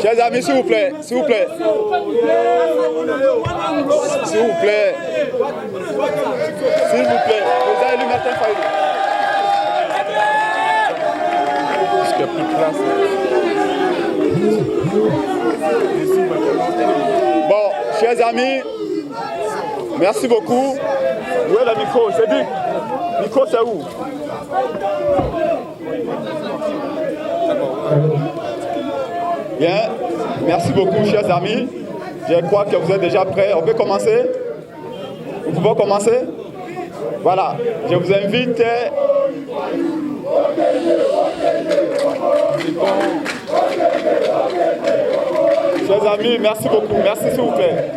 Chers amis, s'il vous plaît, s'il vous plaît. S'il vous plaît. S'il vous plaît. Vous avez lu Martin Fayou. Parce qu'il n'y a plus de place. Bon, chers amis, merci beaucoup. Où est le micro? C'est dit. Le micro, c'est où? Bien, merci beaucoup, chers amis. Je crois que vous êtes déjà prêts. On peut commencer? Vous pouvez commencer? Voilà, je vous invite. Chers amis, merci beaucoup. Merci, s'il vous plaît.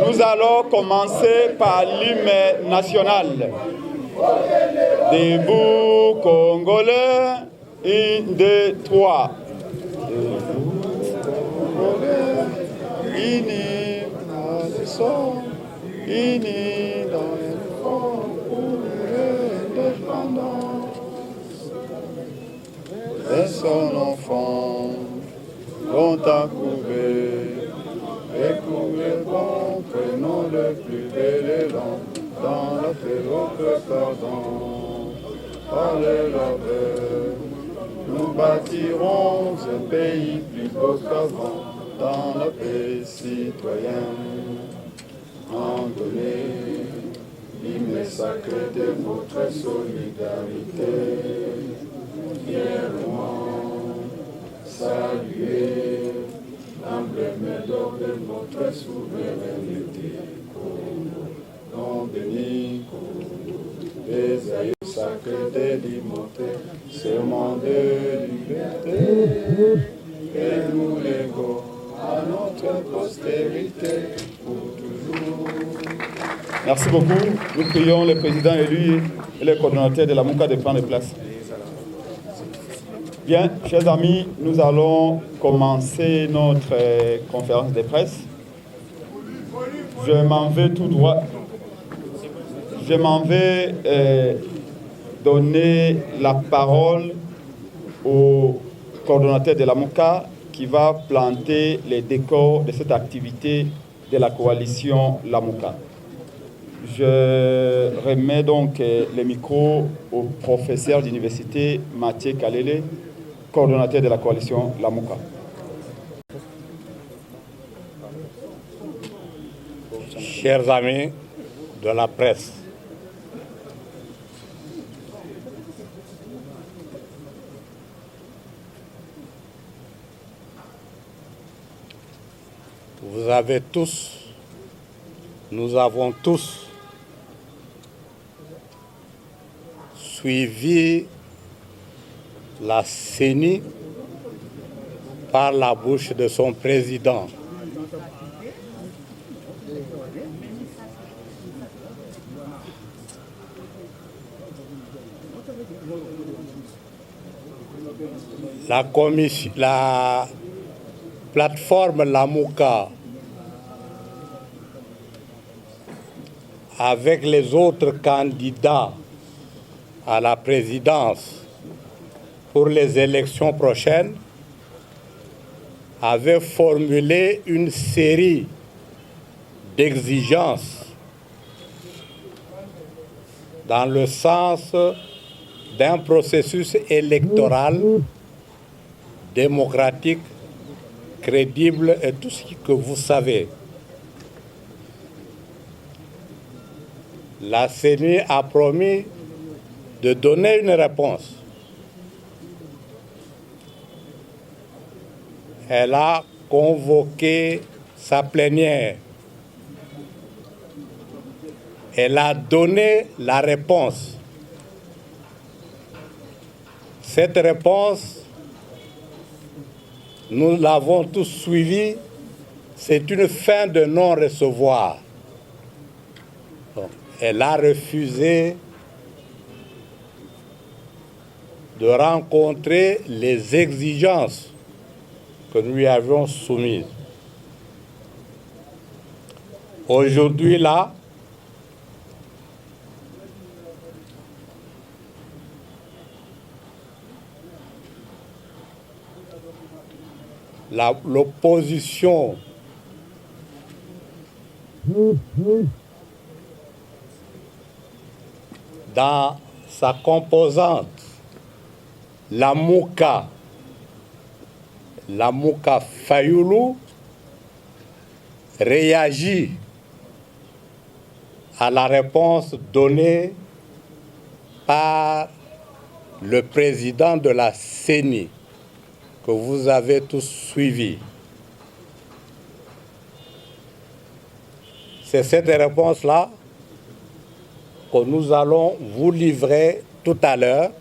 Nous allons commencer par l'hymne national. Debout, Congolais, 1, 2, 3. Unis dans le son, unis dans le fond, pour l'indépendance. Et son enfant, dont à couver, et couler bon, prenons le plus bel élan, dans la plus haute pardon. Allez la nous bâtirons un pays plus beau qu'avant, dans la paix citoyenne. Angolais, l'hymne sacré de votre solidarité. Fièrement saluer l'emblème d'or de votre souveraineté. Nom béni, des aïeux sacrés de l'immortel, serment de liberté, et nous légons à notre postérité pour toujours. Merci beaucoup. Nous prions le président élu et le coordonnateur de la MOUCA de prendre place. Bien, chers amis, nous allons commencer notre conférence de presse. Je m'en vais tout droit. Je m'en vais donner la parole au coordonnateur de la MOUCA qui va planter les décors de cette activité de la coalition La MOUCA. Je remets donc le micro au professeur d'université Mathieu Kalele, coordonnateur de la coalition La MOUCA. Chers amis de la presse, vous avez tous, nous avons tous suivi la CENI par la bouche de son président. La plateforme La MOUCA avec les autres candidats à la présidence pour les élections prochaines avait formulé une série d'exigences dans le sens d'un processus électoral démocratique, crédible et tout ce que vous savez. La CENI a promis de donner une réponse. Elle a convoqué sa plénière. Elle a donné la réponse. Cette réponse, nous l'avons tous suivie, c'est une fin de non-recevoir. Elle a refusé de rencontrer les exigences que nous lui avions soumises. Aujourd'hui, là, l'opposition dans sa composante, la Mouka Fayulu, réagit à la réponse donnée par le président de la CENI, que vous avez tous suivi. C'est cette réponse-là que nous allons vous livrer tout à l'heure.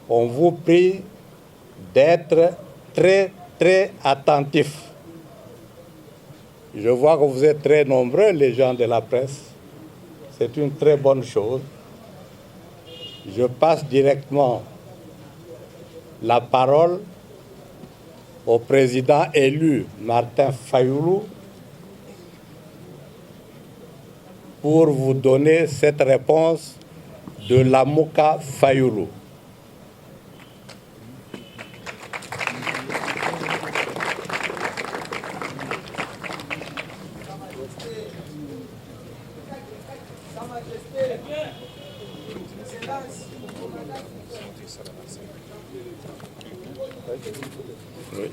On vous prie d'être très attentifs. Je vois que vous êtes très nombreux, les gens de la presse. C'est une très bonne chose. Je passe directement la parole au président élu Martin Fayulu pour vous donner cette réponse de la Mouka Fayulu. Oui.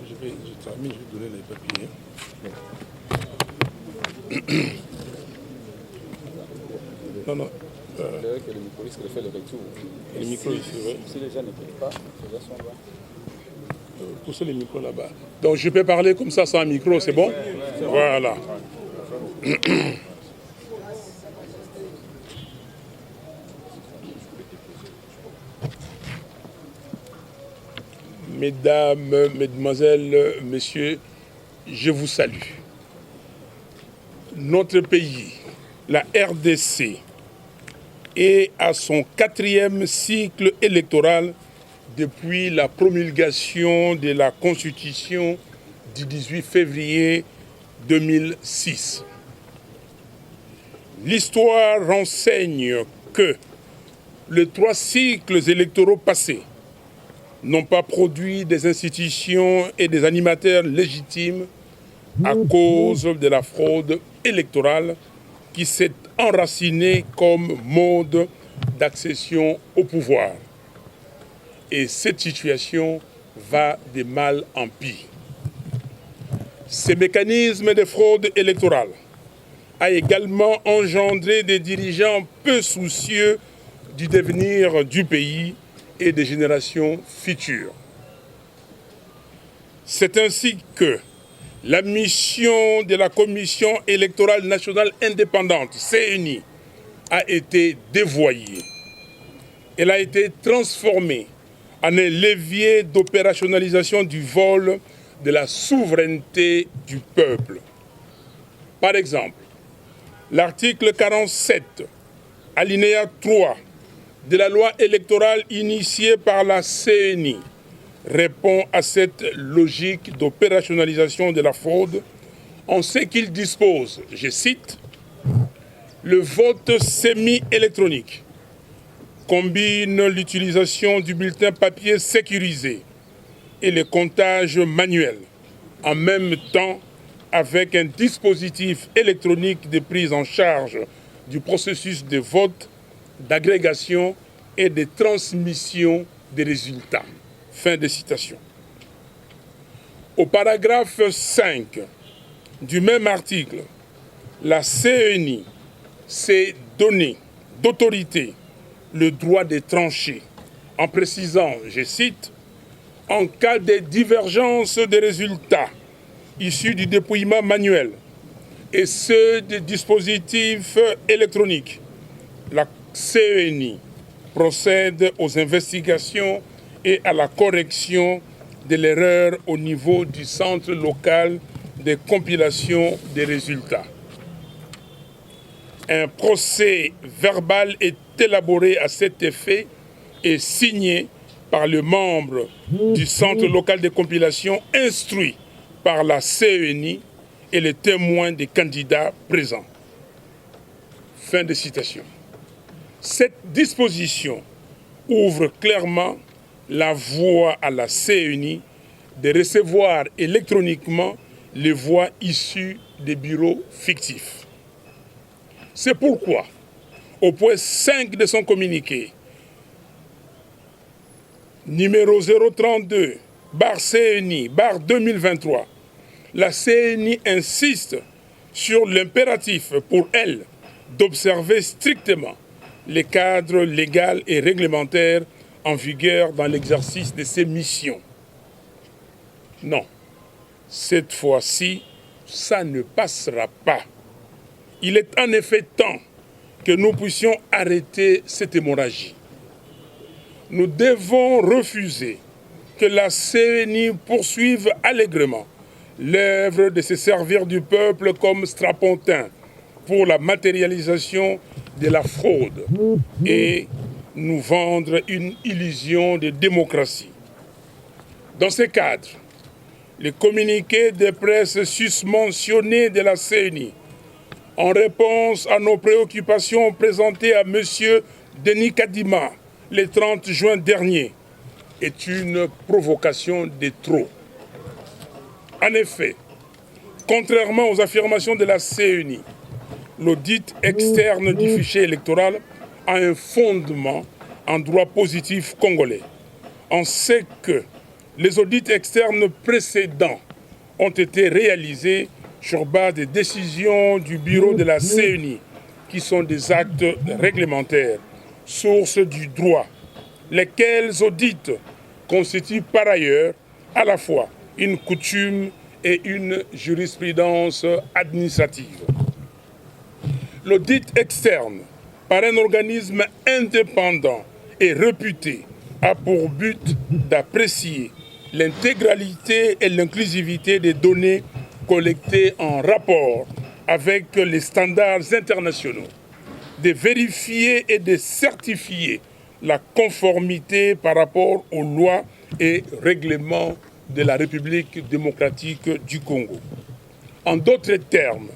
Je vais donner les papiers. Non. C'est vrai que le micro risque de faire le retour. Les micros ici, oui. Si les gens n'écoutent pas, les gens sont là. Poussez les micros là-bas. Donc je peux parler comme ça sans micro, c'est bon? Voilà. Mesdames, Mesdemoiselles, Messieurs, je vous salue. Notre pays, la RDC, est à son 4e cycle électoral depuis la promulgation de la Constitution du 18 février 2006. L'histoire renseigne que les 3 cycles électoraux passés n'ont pas produit des institutions et des animateurs légitimes à cause de la fraude électorale qui s'est enracinée comme mode d'accession au pouvoir. Et cette situation va de mal en pire. Ces mécanismes de fraude électorale a également engendré des dirigeants peu soucieux du devenir du pays et des générations futures. C'est ainsi que la mission de la Commission électorale nationale indépendante, CENI, a été dévoyée. Elle a été transformée en un levier d'opérationnalisation du vol de la souveraineté du peuple. Par exemple, l'article 47, alinéa 3, de la loi électorale initiée par la CENI répond à cette logique d'opérationnalisation de la fraude en ce qu'il dispose, je cite, « Le vote semi-électronique combine l'utilisation du bulletin papier sécurisé et le comptage manuel, en même temps avec un dispositif électronique de prise en charge du processus de vote, d'agrégation et de transmission des résultats. » Fin de citation. Au paragraphe 5 du même article, la CENI s'est donné d'autorité le droit de trancher en précisant, je cite, « En cas de divergence des résultats issus du dépouillement manuel et ceux des dispositifs électroniques, la CENI procède aux investigations et à la correction de l'erreur au niveau du centre local de compilation des résultats. » Un procès verbal est élaboré à cet effet et signé par le membre du centre local de compilation instruit par la CENI et les témoins des candidats présents. Fin de citation. Cette disposition ouvre clairement la voie à la CENI de recevoir électroniquement les voix issues des bureaux fictifs. C'est pourquoi, au point 5 de son communiqué, numéro 032/CNI/2023, la CENI insiste sur l'impératif pour elle d'observer strictement les cadres légaux et réglementaires en vigueur dans l'exercice de ses missions. Non, cette fois-ci, ça ne passera pas. Il est en effet temps que nous puissions arrêter cette hémorragie. Nous devons refuser que la CENI poursuive allègrement l'œuvre de se servir du peuple comme strapontin pour la matérialisation de la fraude et nous vendre une illusion de démocratie. Dans ce cadre, le communiqué de presse susmentionné de la CENI, en réponse à nos préoccupations présentées à M. Denis Kadima le 30 juin dernier, est une provocation de trop. En effet, contrairement aux affirmations de la CENI, l'audit externe du fichier électoral a un fondement en droit positif congolais. On sait que les audits externes précédents ont été réalisés sur base des décisions du bureau de la CENI, qui sont des actes réglementaires, source du droit, lesquels audits constituent par ailleurs à la fois une coutume et une jurisprudence administrative. L'audit externe par un organisme indépendant et réputé a pour but d'apprécier l'intégralité et l'inclusivité des données collectées en rapport avec les standards internationaux, de vérifier et de certifier la conformité par rapport aux lois et règlements de la République démocratique du Congo. En d'autres termes,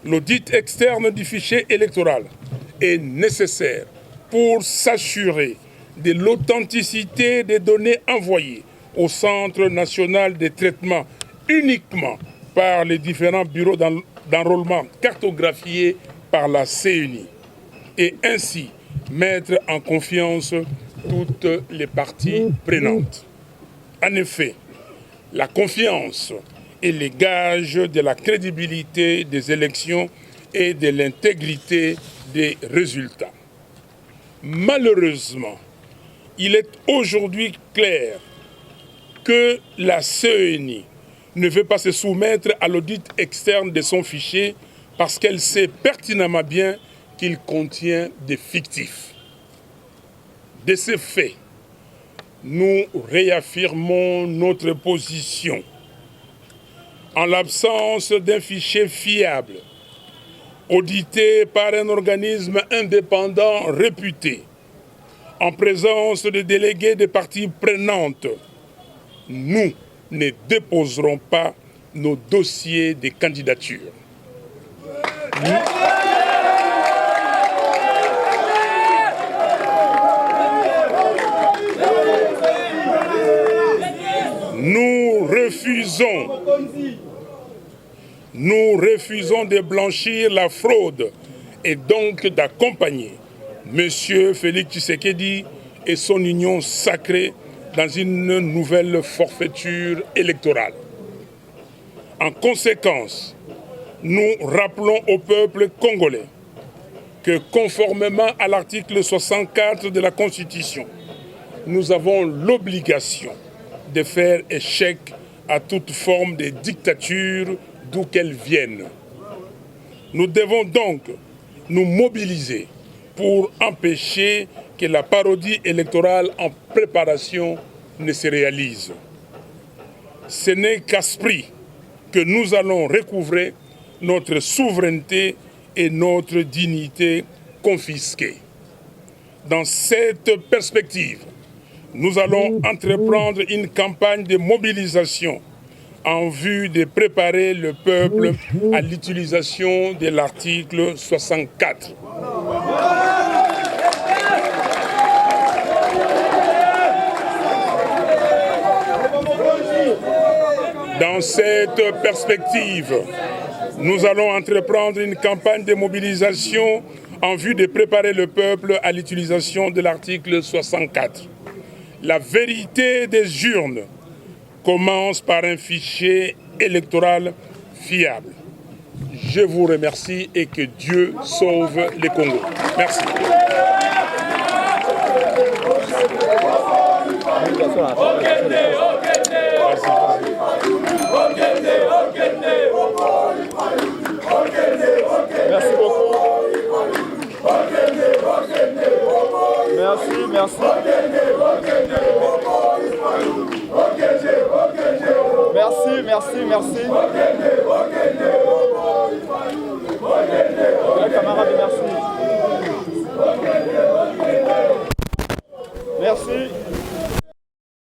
l'audit externe du fichier électoral est nécessaire pour s'assurer de l'authenticité des données envoyées au Centre national de traitement uniquement par les différents bureaux d'enrôlement cartographiés par la CENI et ainsi mettre en confiance toutes les parties prenantes. En effet, la confiance est le gage de la crédibilité des élections et de l'intégrité des résultats. Malheureusement, il est aujourd'hui clair que la CENI ne veut pas se soumettre à l'audit externe de son fichier parce qu'elle sait pertinemment bien qu'il contient des fictifs. De ce fait, nous réaffirmons notre position. En l'absence d'un fichier fiable, audité par un organisme indépendant réputé, en présence de délégués des parties prenantes, nous ne déposerons pas nos dossiers de candidature. Nous refusons de blanchir la fraude et donc d'accompagner M. Félix Tshisekedi et son union sacrée dans une nouvelle forfaiture électorale. En conséquence, nous rappelons au peuple congolais que conformément à l'article 64 de la Constitution, nous avons l'obligation de faire échec à toute forme de dictature d'où qu'elle vienne. Nous devons donc nous mobiliser pour empêcher que la parodie électorale en préparation ne se réalise. Ce n'est qu'à ce prix que nous allons recouvrer notre souveraineté et notre dignité confisquées. Dans cette perspective, nous allons entreprendre une campagne de mobilisation en vue de préparer le peuple à l'utilisation de l'article 64. Dans cette perspective, nous allons entreprendre une campagne de mobilisation en vue de préparer le peuple à l'utilisation de l'article 64. La vérité des urnes commence par un fichier électoral fiable. Je vous remercie et que Dieu sauve le Congo. Merci. Merci beaucoup. Merci. Merci. Ouais, camarade, merci.